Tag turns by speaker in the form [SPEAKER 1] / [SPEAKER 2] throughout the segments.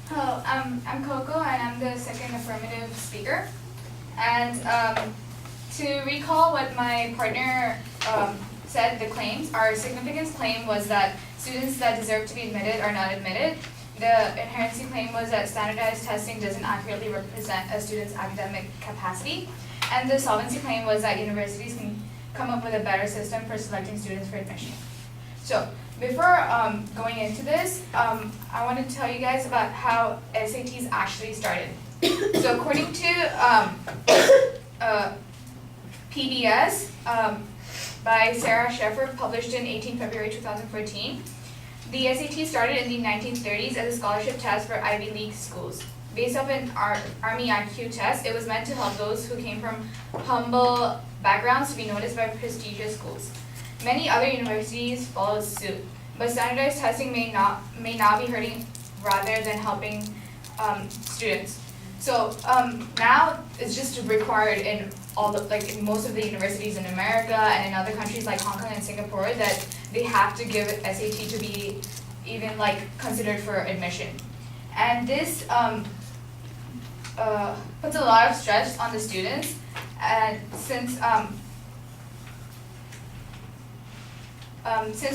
[SPEAKER 1] Hello, I'm Coco and I'm the second affirmative speaker. And to recall what my partner said, the claims, our significance claim was that students that deserve to be admitted are not admitted. The inherency claim was that standardized testing doesn't accurately represent a student's academic capacity. And the solvency claim was that universities can come up with a better system for selecting students for admission. So, before going into this, I want to tell you guys about how SATs actually started. So according to PBS by Sarah Sheffer, published in 18 February 2014, the SAT started in the 1930s as a scholarship test for Ivy League schools. Based off an Army IQ test, it was meant to help those who came from humble backgrounds to be noticed by prestigious schools. Many other universities followed suit, but standardized testing may now be hurting rather than helping students. So now it's just required in in most of the universities in America and in other countries like Hong Kong and Singapore that they have to give SAT to be even considered for admission. And this puts a lot of stress on the students, and since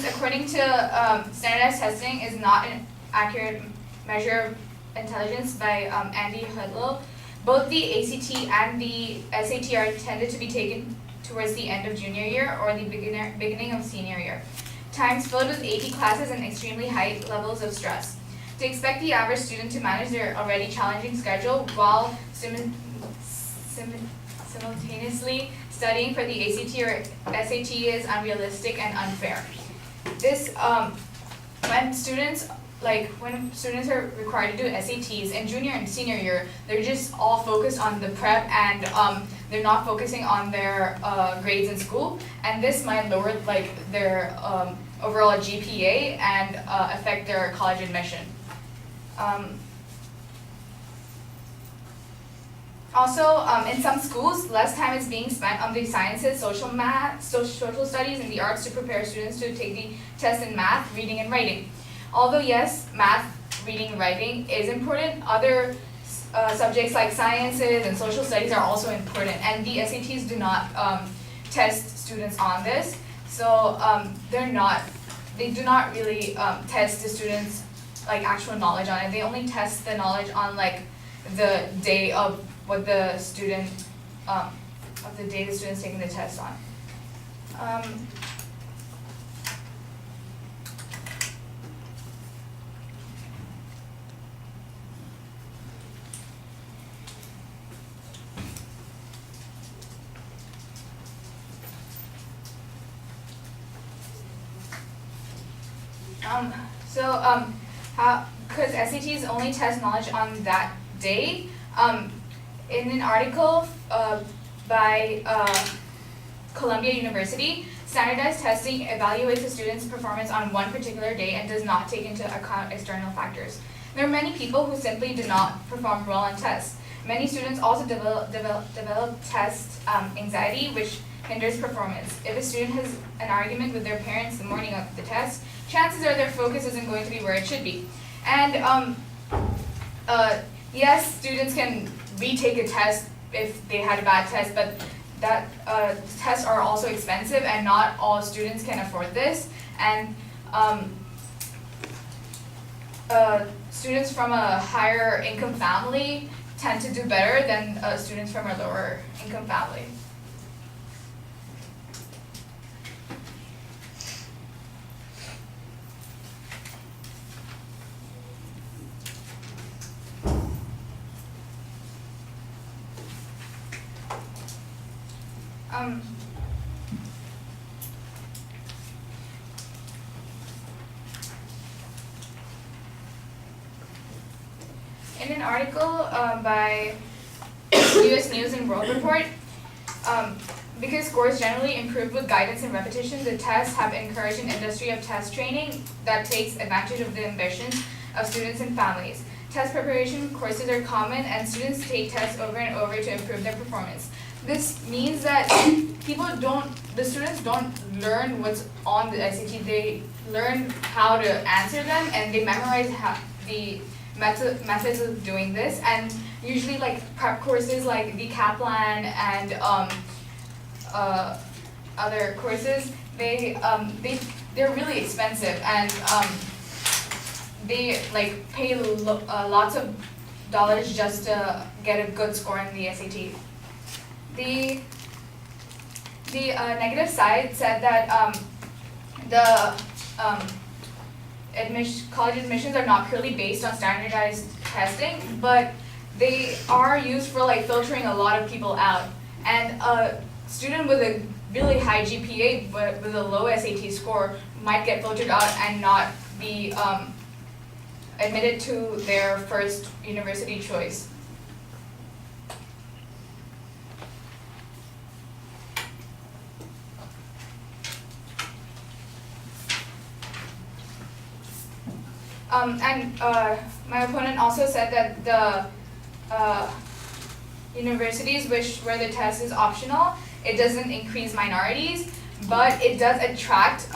[SPEAKER 1] according to standardized testing is not an accurate measure of intelligence by Andy Hudlow, both the ACT and the SAT are intended to be taken towards the end of junior year or the beginning of senior year. Times filled with 80 classes and extremely high levels of stress. To expect the average student to manage their already challenging schedule while simultaneously studying for the ACT or SAT is unrealistic and unfair. This, when students are required to do SATs in junior and senior year, they're just all focused on the prep and they're not focusing on their grades in school, and this might lower their overall GPA and affect their college admission. Also, in some schools, less time is being spent on the sciences, social studies, and the arts to prepare students to take the test in math, reading, and writing. Although yes, math, reading, and writing is important, other subjects like sciences and social studies are also important, and the SATs do not test students on this, so they do not really test the students' actual knowledge on it. They only test the knowledge on the day of what the student the day the student's taking the test on. Because SATs only test knowledge on that day, in an article by Columbia University, standardized testing evaluates a student's performance on one particular day and does not take into account external factors. There are many people who simply do not perform well on tests. Many students also develop test anxiety, which hinders performance. If a student has an argument with their parents the morning of the test, chances are their focus isn't going to be where it should be. And yes, students can retake a test if they had a bad test, but that tests are also expensive and not all students can afford this. And students from a higher income family tend to do better than students from a lower income family. In an article by US News and World Report, because scores generally improve with guidance and repetition, the tests have encouraged an industry of test training that takes advantage of the ambitions of students and families. Test preparation courses are common and students take tests over and over to improve their performance. This means that the students don't learn what's on the SAT, they learn how to answer them and they memorize methods of doing this, and usually like prep courses like the Kaplan and other courses, they're really expensive, and they like pay lots of dollars just to get a good score in the SAT. The negative side said that college admissions are not purely based on standardized testing, but they are used for like filtering a lot of people out. And a student with a really high GPA but with a low SAT score might get filtered out and not be admitted to their first university choice. My opponent also said that the universities where the test is optional, it doesn't increase minorities, but it does attract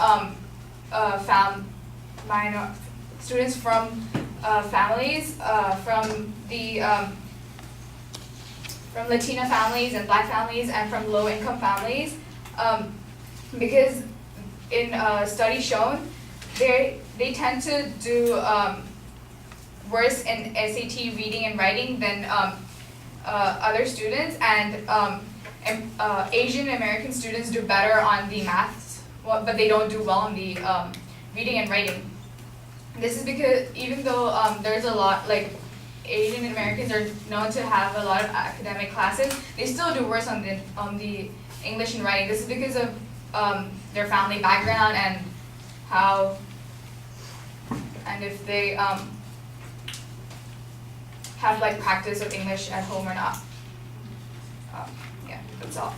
[SPEAKER 1] students from families from Latina families and Black families and from low-income families, because in studies shown, they tend to do worse in SAT reading and writing than other students, and Asian American students do better on the maths, but they don't do well on the reading and writing. This is because even though there's a lot, like Asian Americans are known to have a lot of academic classes, they still do worse on the English and writing. This is because of their family background and how, and if they have like practice of English at home or not. Yeah, that's all.